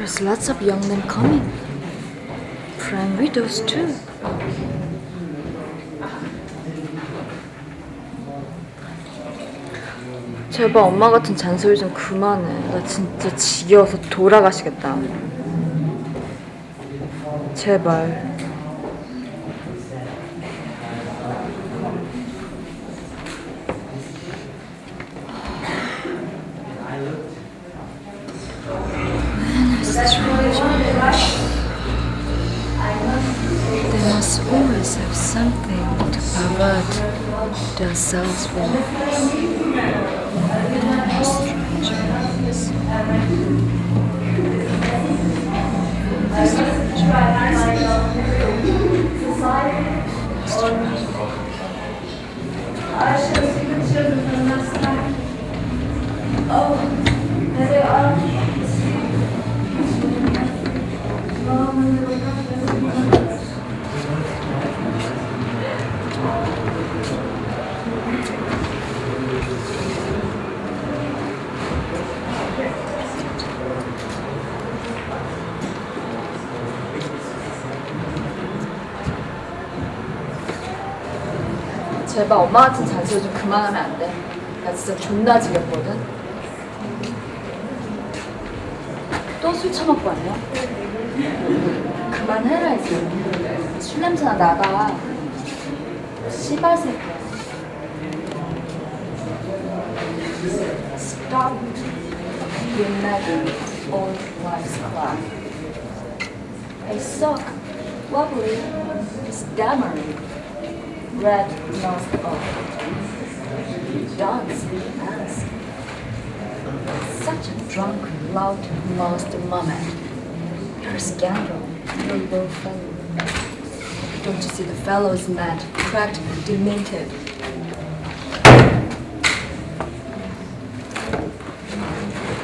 There's lots of young men coming. Prime widows too. 제발 엄마 같은 잔소리 좀 그만해. 나 진짜 지겨워서 돌아가시겠다. 제발. They must always have something to pervert themselves with. 제발 엄마 같은 잔소리 좀 그만하면 안 돼? 나 진짜 존나 지겹거든? 또 술 처먹고 왔냐? 그만해라 이제. 술 냄새나 나가. 씨발 새끼야. Stop being nagging old wives club. I suck, wobbly, stammering. Red nose up. Dance, dance. Such a drunk, loud-mouthed moment. You're a scandal. You're a low fellow. Don't you see the fellow's mad, cracked, demented?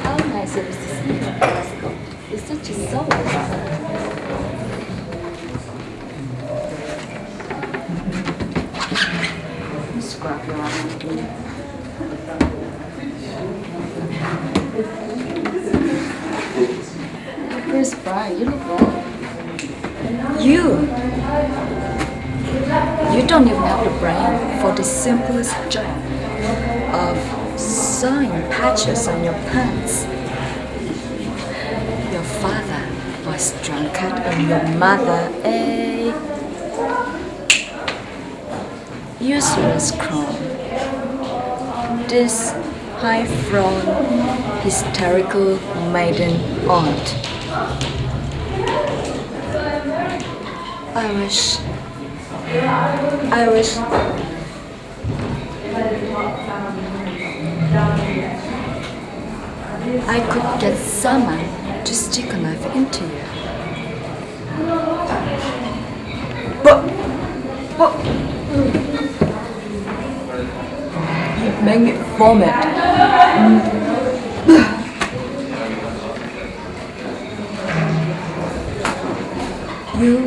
How nice it is to see you, Pascal. You're such a soul. Scrap your arm. Where's Brian? You look well. You don't even have the brain for the simplest job of sewing patches on your pants. Your father was drunkard and your mother a useless crone. This high-flown, hysterical maiden aunt. I wish I could get someone to stick a knife into you. But you make me vomit. You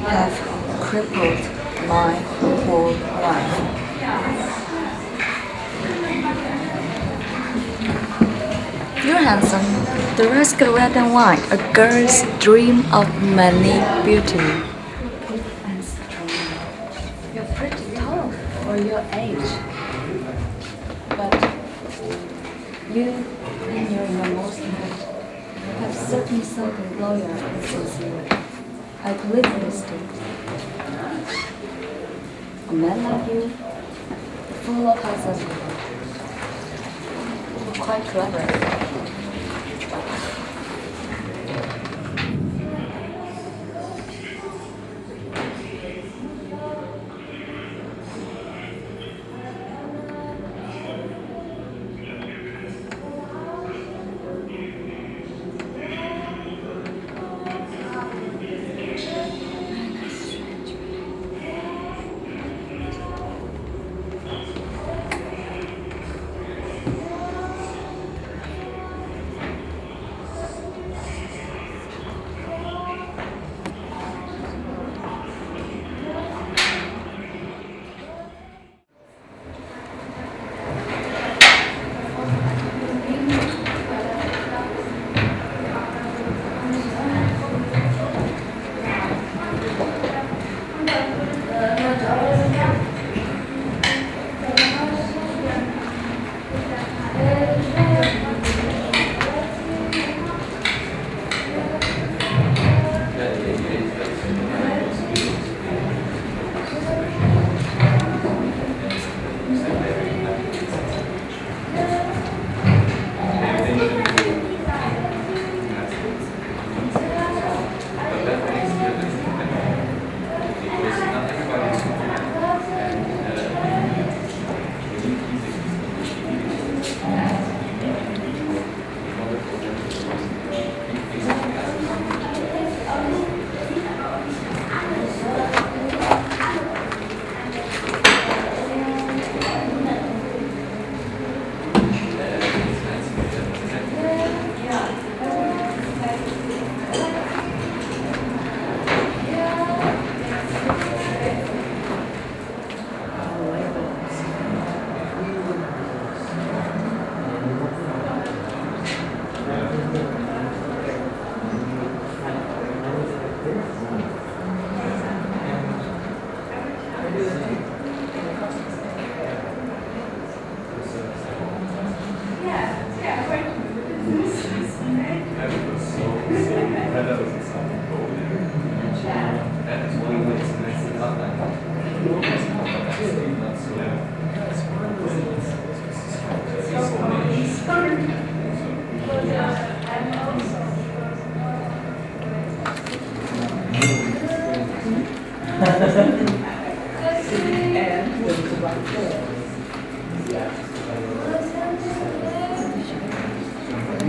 have crippled my whole life. You're handsome. The rest are red and white. A girl's dream of many beauty. And strong. You're pretty tall for your age. But you, in your innermost heart, have certainly something loyal and sincere. I believe in this too. A man like you, full of hustle, quite clever.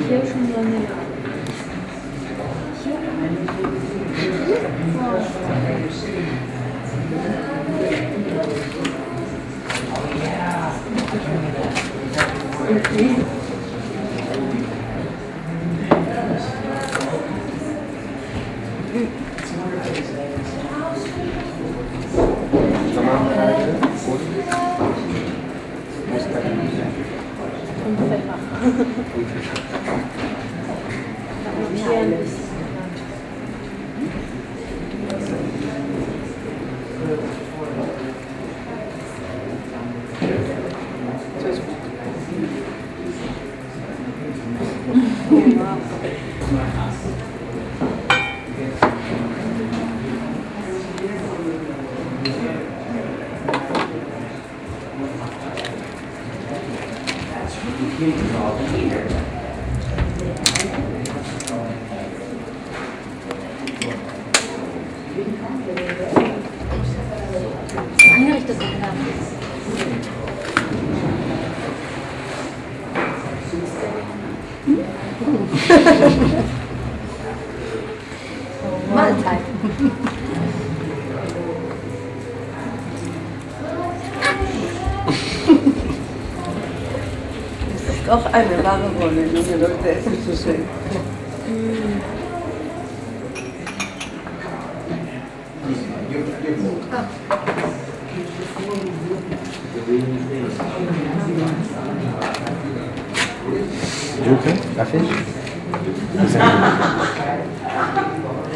Hier schon so eine. Angerichtet werden. Mahlzeit. Das ist auch eine wahre Rolle, junge Leute essen so schön. You okay? Kaffee?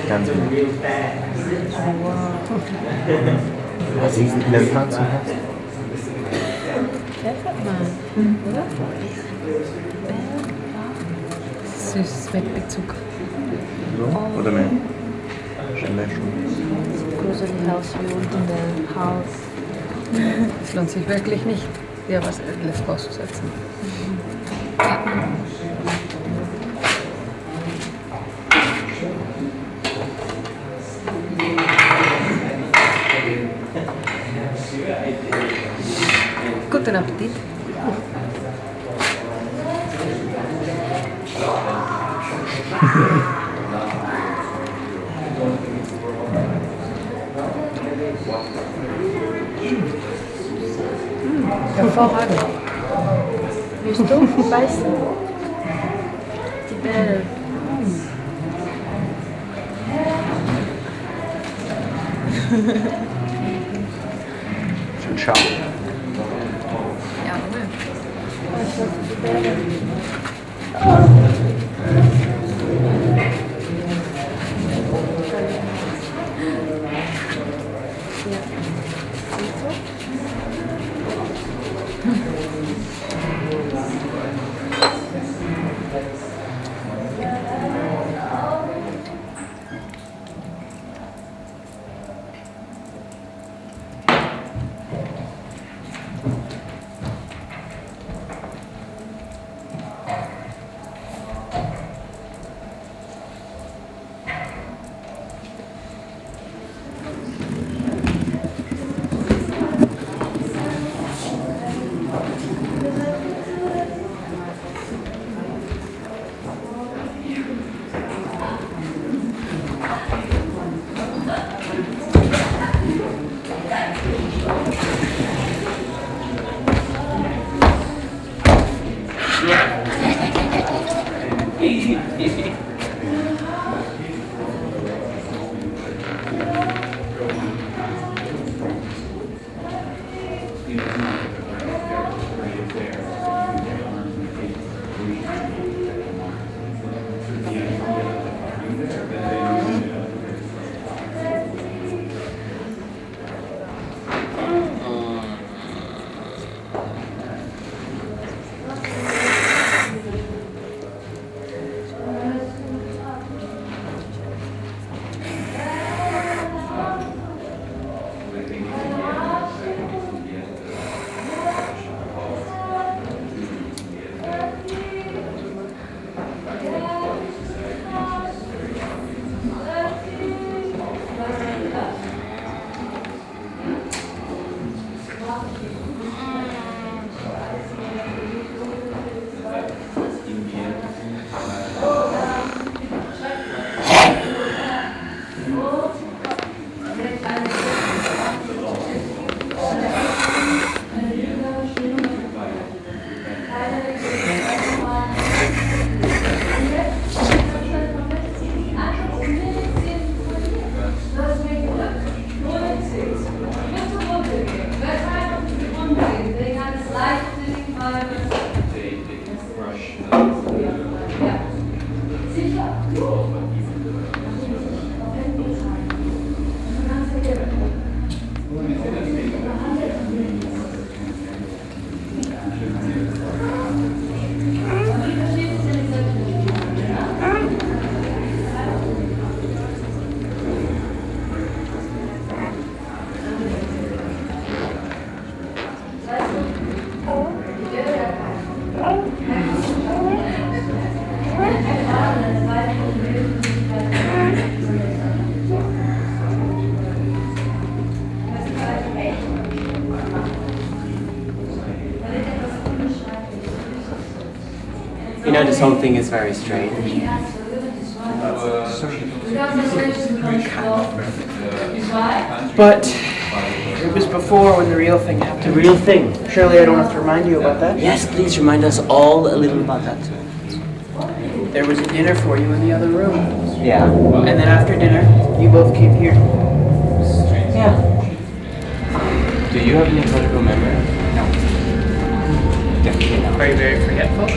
Ganz gut. Was sind denn ein paar zum Herzen? Oder? Süß mit Bezug. So? Oder mehr? Schon mehr schon. Gruselig Haus wie unten der Haus. Es lohnt sich wirklich nicht, dir was Edles vorzusetzen. Guten Appetit. Hervorragend. Willst du beißen? Die Bälle. Schön scharf. Ja, cool. Ich wollte die Bälle. You know, this whole thing is very strange. But it was before when the real thing The happened. real thing. Surely I don't have to remind you about that? Yes, please remind us all a little about that. There was a dinner for you in the other room. Yeah. And then after dinner, you both came here. Yeah. Do you have any political memory? No. Definitely not. Are you very forgetful?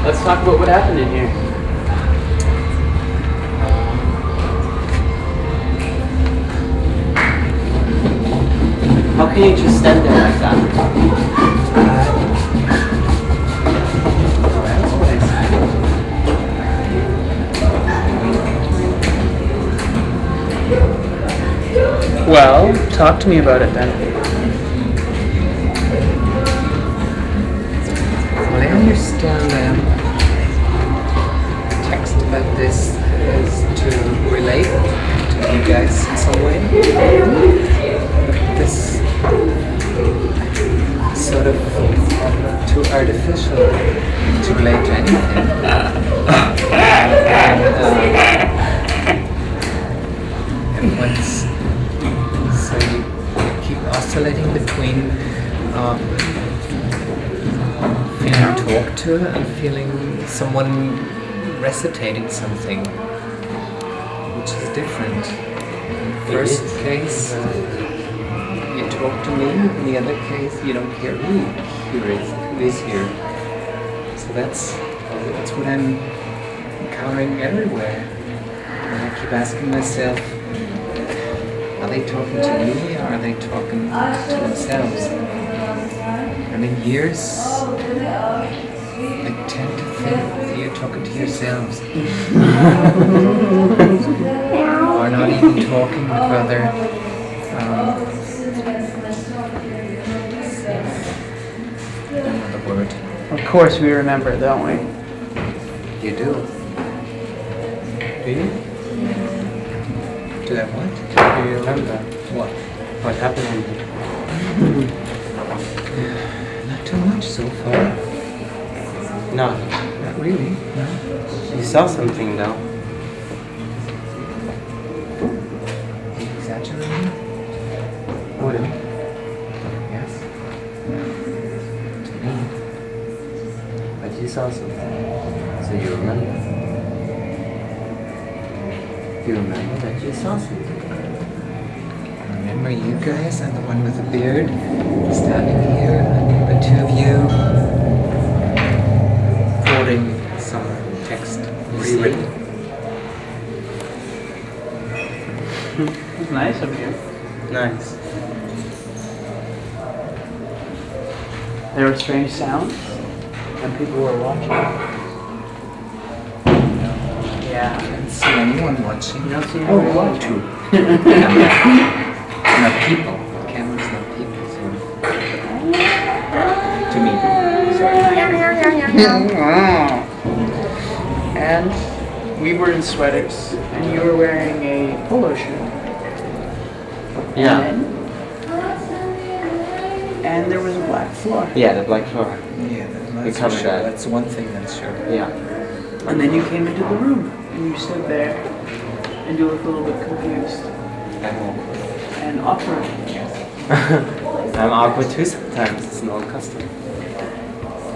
Let's talk about what happened in here. How can you just stand there like that? That's what I said. Well, talk to me about it then. Well, I understand the text about this is to relate to you guys in some way. This sort of too artificial to relate to anything. And once, so you keep oscillating between feeling talked to and feeling someone recitating something, which is different. First case, you talk to me. In the other case, you don't hear who is here. So that's what I'm encountering everywhere. And I keep asking myself, are they talking to me or are they talking to themselves? And in years, I tend to think that you're talking to yourselves. Or not even talking, but rather I don't know the word. Of course we remember, don't we? You do. Do you? Do I what? Do you remember What? what happened in here? Not too much so far. No. Not really. No. You saw something though. Are you exaggerating? What? Yes. To me. But you saw something. So you remember. You remember that you saw something. Remember you guys and the one with the beard standing here and the two of you quoting some text rewritten. It was nice of you. Nice. There were strange sounds, and people were watching. I Yeah. didn't see anyone watching. You don't see Oh, anyone one, watching? two. Not people. The camera's not people, so. To me. Sorry. And we were in sweaters, and you were wearing a polo shirt. Yeah. And there was a black floor. Yeah, the black floor. Yeah, We that's for covered sure. that. That's one thing that's sure. Yeah. And then you came into the room, and you stood there, and you looked a little bit confused and awkward. I'm awkward too sometimes. It's an old custom.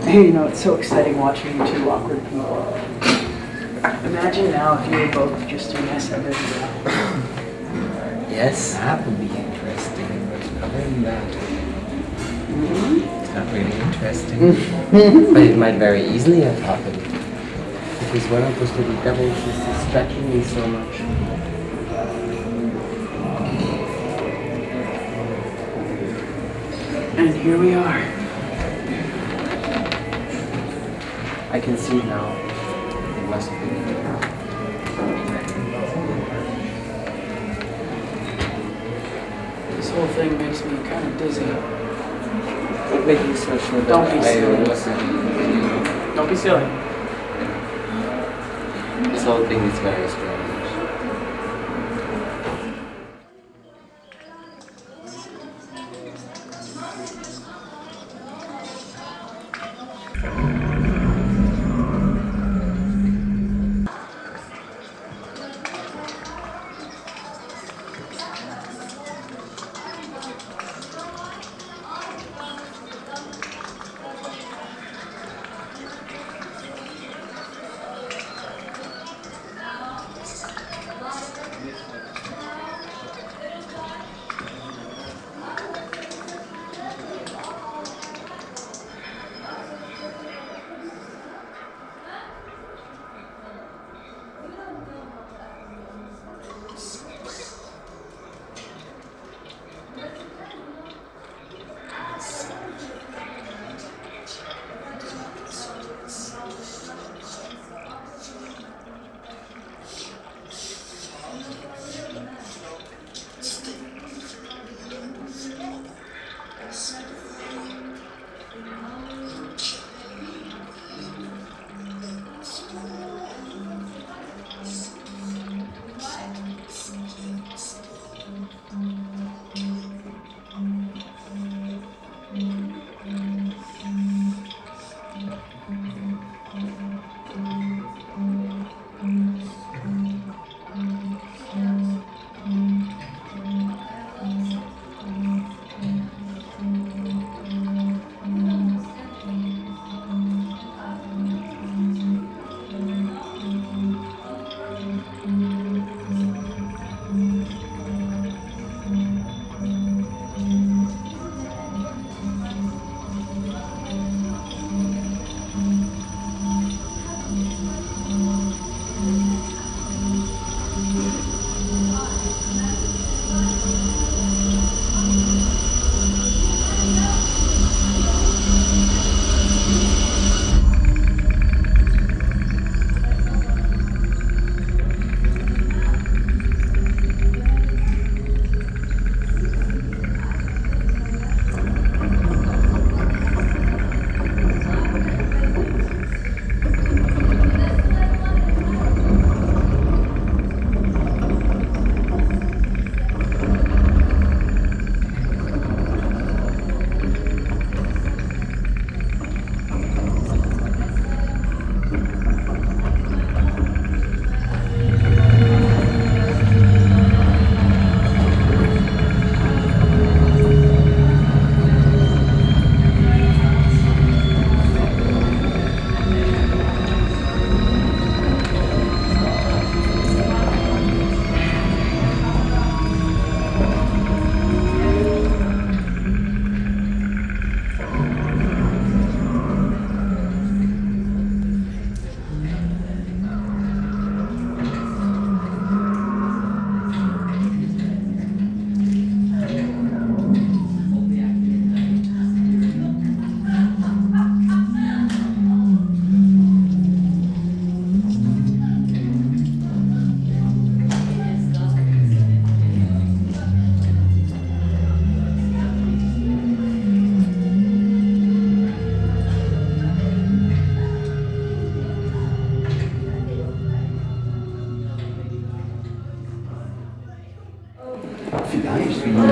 You know, it's so exciting watching you two awkward people. Imagine now if you were both just a mess of it. Yes. That would be interesting. other than that, it's not really interesting. But it might very easily have happened. Because one of those little devils is distracting me so much. And here we are. I can see now. It must be. This whole thing makes me kind of dizzy. What made you so sure that Don't be I silly. wasn't? Don't be silly. This whole thing is very strange.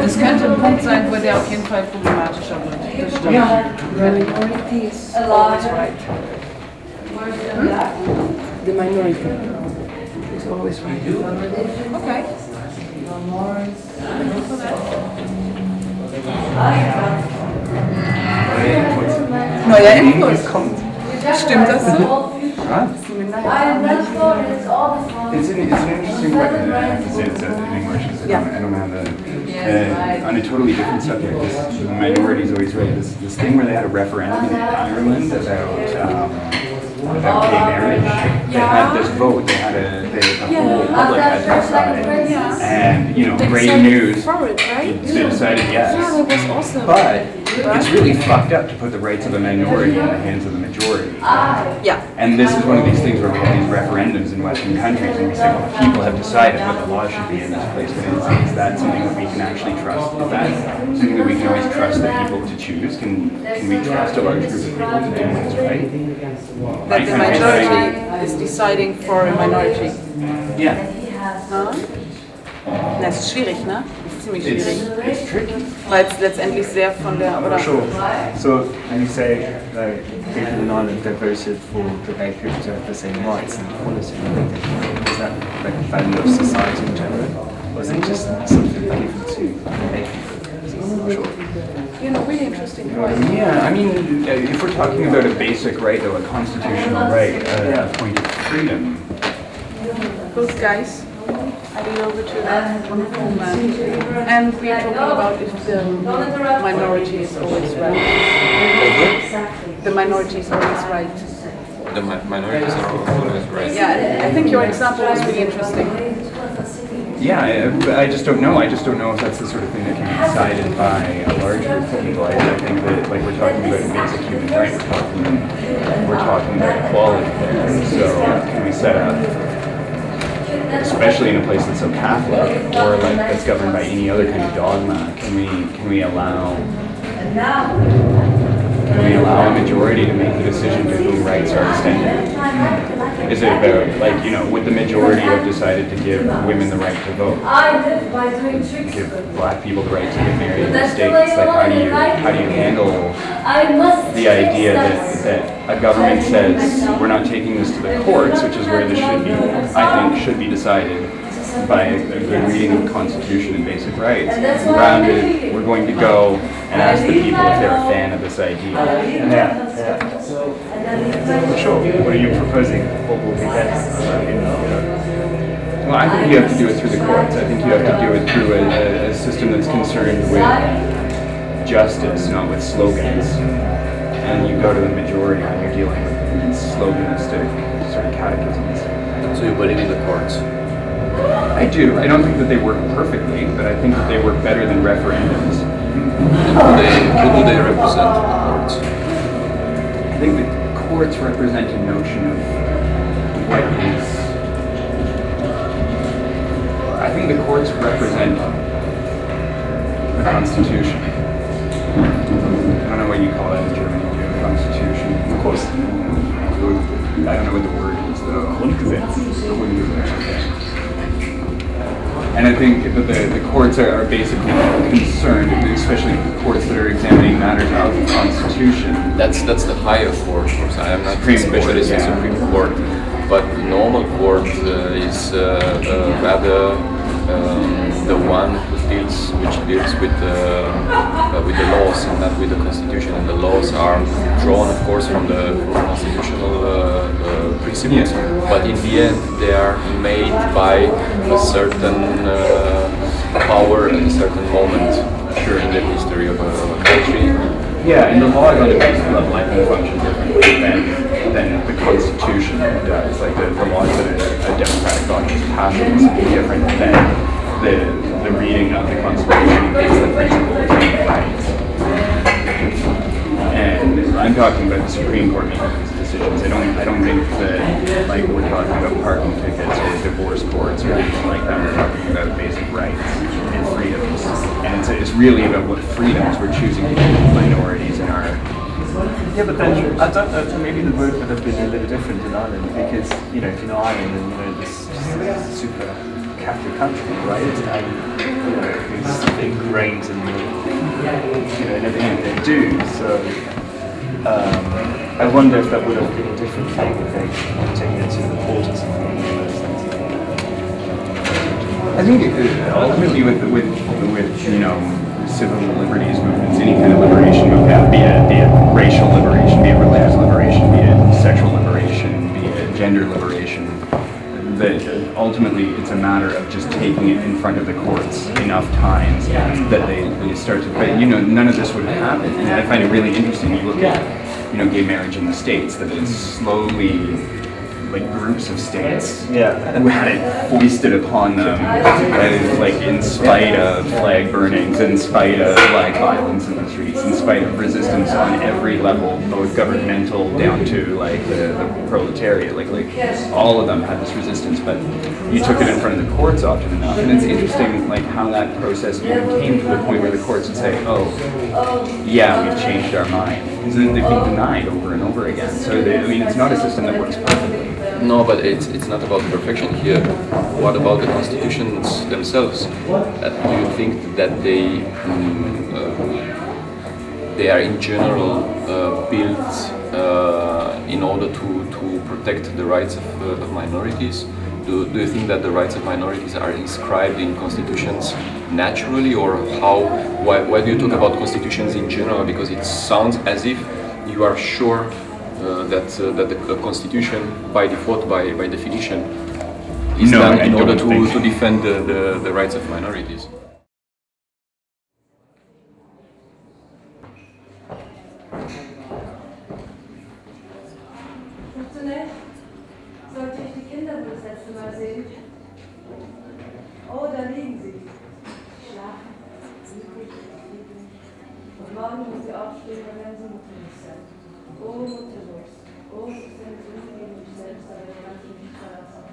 Das könnte ein Punkt sein, wo der auf jeden Fall problematischer wird. Das stimmt. Yeah, the minority is always right. The minority is always right. Okay. Neuer Input. Stimmt das so? I never thought it's all the fun. It's an interesting question. I have to say it's in English. I don't have on a totally different subject. This minorities always right. This thing where they had a referendum in Ireland about gay marriage. They had this vote. The whole public had to decide. And great news. They decided yes. Yeah, that was awesome. But it's really fucked up to put the rights of a minority in the hands of the majority. Yeah. And this is one of these things where we have these referendums in Western countries and we say, well, the people have decided what the law should be in this place. But is that something that we can actually trust? Is that something that we can always trust the people to choose? Can we trust a large group of people to do what's right? That the majority is deciding for a minority. Yeah. Das ist schwierig, ne? Das ist ziemlich schwierig. It's tricky. Weil es letztendlich sehr von der, oder? Sure. So, and you say like people in Ireland they voted for the gay people to have the same rights and equality. Is that like a value of society in general, or is it just something given to gay people? Sure. Really interesting point. Yeah, I mean, if we're talking about a basic right, though, a constitutional right, a point of freedom. Those guys, I lean over to that wonderful man. And we are talking about if the minority is always right. The minority is always right. The minorities are always right. Yeah, I think your example was really interesting. Yeah, I just don't know. I just don't know if that's the sort of thing that can be decided by a large group of people. I think that, like, we're talking about a basic human right. We're talking about equality there. So can we set up, especially in a place that's so Catholic or like that's governed by any other kind of dogma, can we allow a majority to make the decision to whom rights are extended? Is it about, like, would the majority have decided to give women the right to vote? Give black people the right to get married in the States? Like, how do you handle the idea that a government says, we're not taking this to the courts, which is where this should be, I think, should be decided by a good reading of the Constitution and basic rights. Rounded, we're going to go and ask the people if they're a fan of this idea. Yeah. Sure. What are you proposing? What will be best? Well, I think you have to do it through the courts. I think you have to do it through a system that's concerned with justice, not with slogans. And you go to the majority when you're dealing with sloganistic sort of catechisms. So you believe in the courts? I do. I don't think that they work perfectly, but I think that they work better than referendums. Who do they represent, the courts? I think the courts represent a notion of what is... I think the courts represent the Constitution. I don't know what you call it in German, the Constitution. Of course. I don't know what the word is, though. Grundgesetz. The Grundgesetz, okay. And I think that the courts are basically concerned, especially the courts that are examining matters of the Constitution. That's the higher court. I am not a Supreme specialist in Court, yeah. Supreme Court, but the normal court is rather the one which deals with the laws and not with the Constitution. And the laws are drawn, of course, from the constitutional principles. Yeah. But in the end, they are made by a certain power at a certain moment in the history of a country. Yeah, and the law on a basic level, I think, function differently than the Constitution does. Like the laws that a democratic body is passing is something different than the reading of the Constitution against the principle of human rights. And I'm talking about the Supreme Court making these decisions. I don't think that, like, we're talking about parking tickets or divorce courts or anything like that. We're talking about basic rights and freedoms. And it's really about what freedoms we're choosing to give minorities in our... Yeah, but then I don't know. Maybe the word would have been a little different in Ireland because if you know Ireland and this super Catholic country, right? And it's ingrained in in everything they do. So I wonder if that would have been a different thing if they taken it to the court or something. I think ultimately with civil liberties movements, any kind of liberation movement, be it racial liberation, be it religious liberation, be it sexual liberation, be it gender liberation, that ultimately it's a matter of just taking it in front of the courts enough times that they start to. But none of this would have happened. And I find it really interesting. You look at gay marriage in the States, that it's slowly like groups of states who had it foisted upon them, and like in spite of flag burnings, in spite of like violence in the streets, in spite of resistance on every level, both governmental down to like the proletariat, like all of them had this resistance, but you took it in front of the courts often enough, and it's interesting like how that process came to the point where the courts would say, oh, yeah, we've changed our mind, because they've been denied over and over again. So it's not a system that works perfectly. No, but it's not about the perfection here. What about the constitutions themselves? Do you think that they are in general built in order to protect the rights of minorities? Do you think that the rights of minorities are inscribed in constitutions naturally, or how? Why do you talk about constitutions in general? Because it sounds as if you are sure that the constitution, by default, by definition, is done in order to defend the rights of minorities. Sollte ich die Kinder wohl das letzte Mal sehen? Oh, da liegen sie. Schlafen. Und morgen muss sie aufstehen, dann werden sie mutterlos sein. Oh, mutterlos. Oh, sie sind Sünde gegen mich selbst, aber ich kann sie nicht verlassen.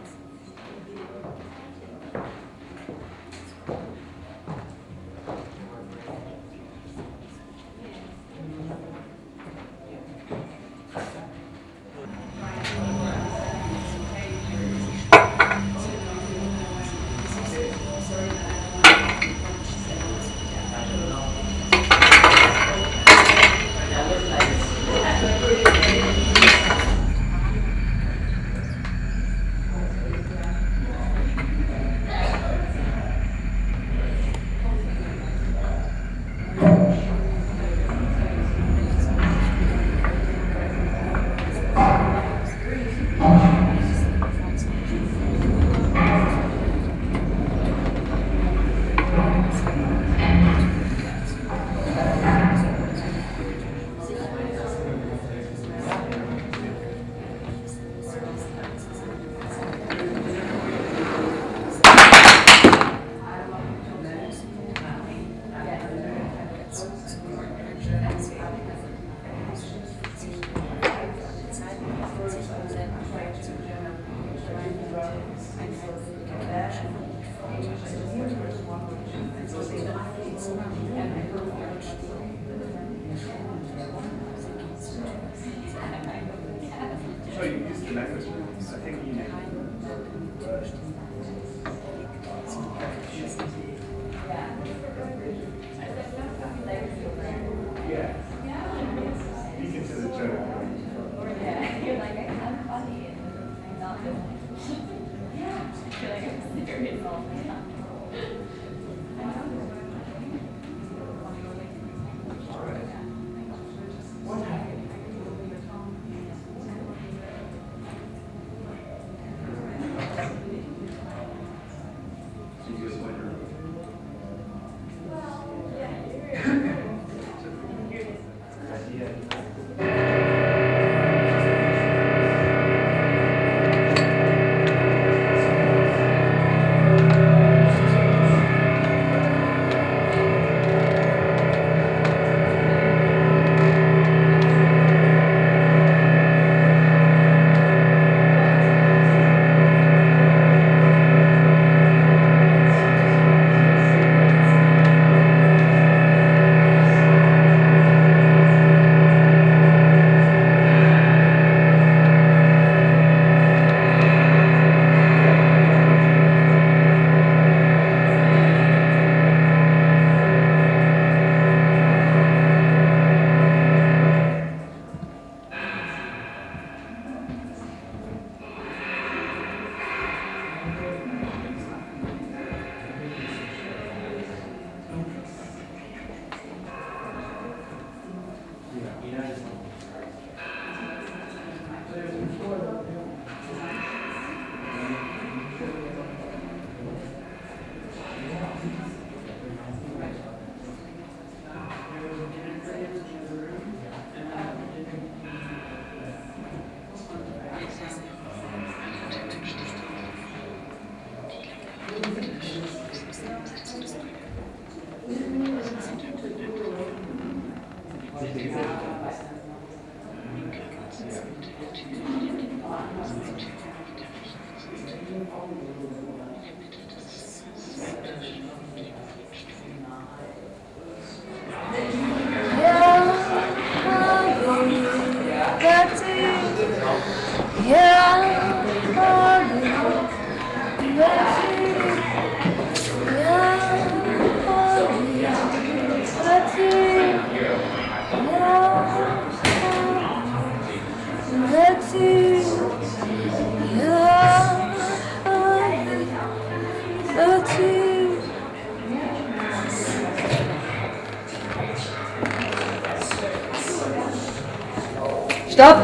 Stopp!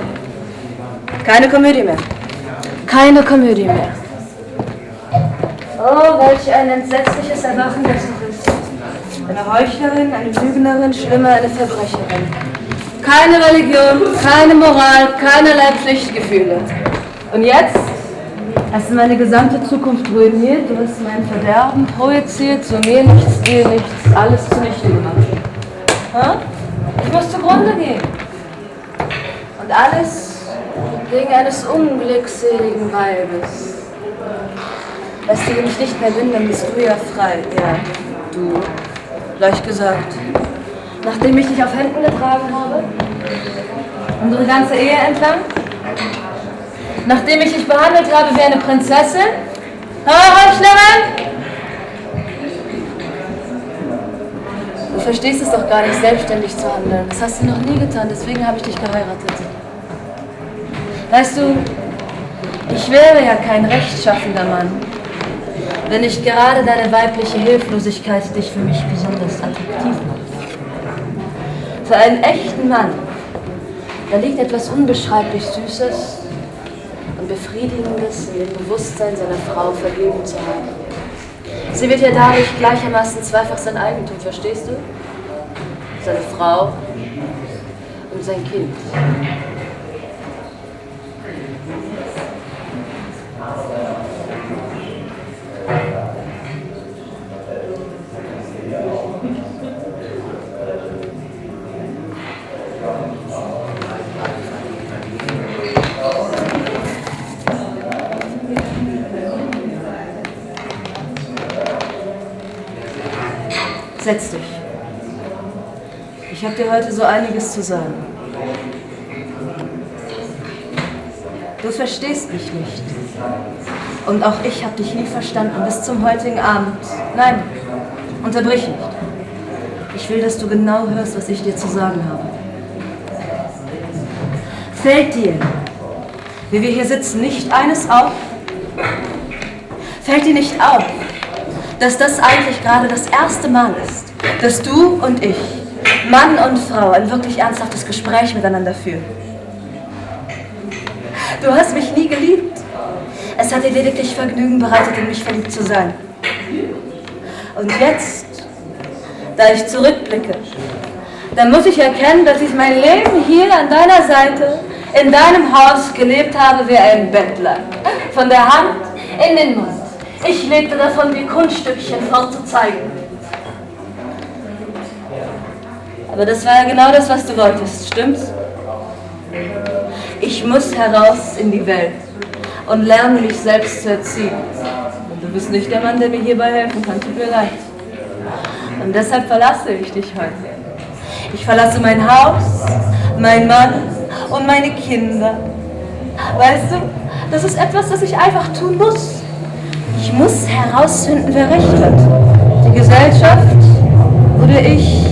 Keine Komödie mehr. Keine Komödie mehr. Oh, welch ein entsetzliches Erwachen das doch ist. Eine Heuchlerin, eine Lügnerin, schlimmer eine Verbrecherin. Keine Religion, keine Moral, keinerlei Pflichtgefühle. Und jetzt hast du meine gesamte Zukunft ruiniert, du hast mein Verderben projiziert, zu mir nichts, dir nichts, alles zunichte gemacht. Ha? Ich muss zugrunde gehen. Und alles wegen eines unglückseligen Weibes. Lässt du mich nicht mehr binden, bist du ja frei. Ja, du. Leicht gesagt. Nachdem ich dich auf Händen getragen habe, unsere ganze Ehe entlang, nachdem ich dich behandelt habe wie eine Prinzessin, Heuchlerin! Du verstehst es doch gar nicht, selbstständig zu handeln. Das hast du noch nie getan, deswegen habe ich dich geheiratet. Weißt du, ich wäre ja kein rechtschaffender Mann, wenn nicht gerade deine weibliche Hilflosigkeit dich für mich besonders attraktiv macht. Für einen echten Mann, da liegt etwas unbeschreiblich Süßes und Befriedigendes in dem Bewusstsein seiner Frau vergeben zu haben. Sie wird ja dadurch gleichermaßen zweifach sein Eigentum, verstehst du? Seine Frau und sein Kind. Setz dich. Ich habe dir heute so einiges zu sagen. Du verstehst mich nicht. Und auch ich habe dich nie verstanden bis zum heutigen Abend. Nein, unterbrich nicht. Ich will, dass du genau hörst, was ich dir zu sagen habe. Fällt dir, wie wir hier sitzen, nicht eines auf? Fällt dir nicht auf, dass das eigentlich gerade das erste Mal ist, dass du und ich, Mann und Frau, ein wirklich ernsthaftes Gespräch miteinander führen? Du hast mich nie geliebt. Es hat dir lediglich Vergnügen bereitet, in mich verliebt zu sein. Und jetzt, da ich zurückblicke, dann muss ich erkennen, dass ich mein Leben hier an deiner Seite, in deinem Haus gelebt habe wie ein Bettler. Von der Hand in den Mund. Ich lebte davon, dir Kunststückchen vorzuzeigen. Aber das war ja genau das, was du wolltest, stimmt's? Ich muss heraus in die Welt und lernen, mich selbst zu erziehen. Und du bist nicht der Mann, der mir hierbei helfen kann, tut mir leid. Und deshalb verlasse ich dich heute. Ich verlasse mein Haus, meinen Mann und meine Kinder. Weißt du, das ist etwas, das ich einfach tun muss. Ich muss herausfinden, wer recht hat. Die Gesellschaft oder ich.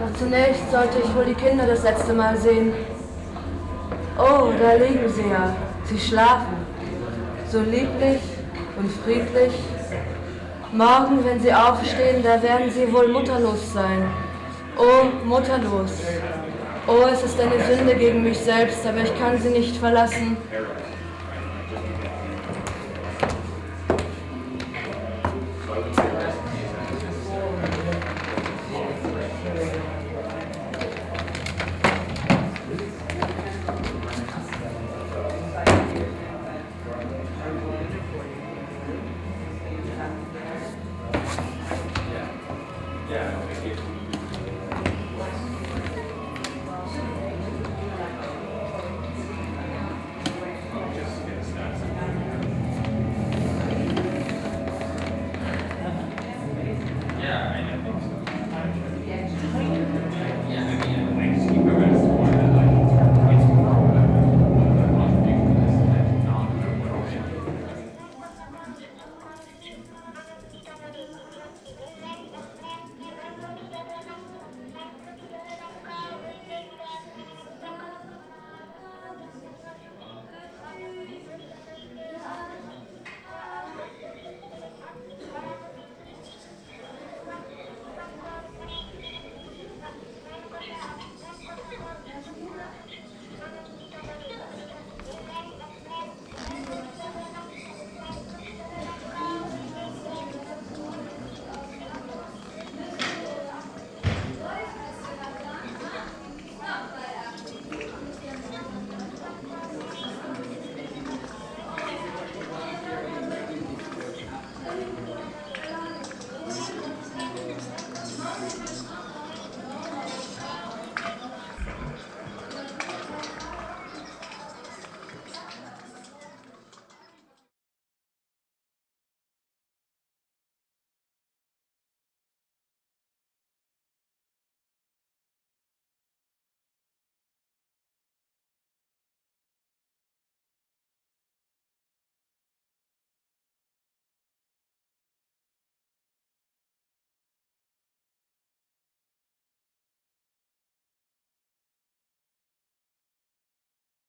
Doch zunächst sollte ich wohl die Kinder das letzte Mal sehen. Oh, da liegen sie ja. Sie schlafen. So lieblich und friedlich. Morgen, wenn sie aufstehen, da werden sie wohl mutterlos sein. Oh, mutterlos. Oh, es ist eine Sünde gegen mich selbst, aber ich kann sie nicht verlassen. Yeah,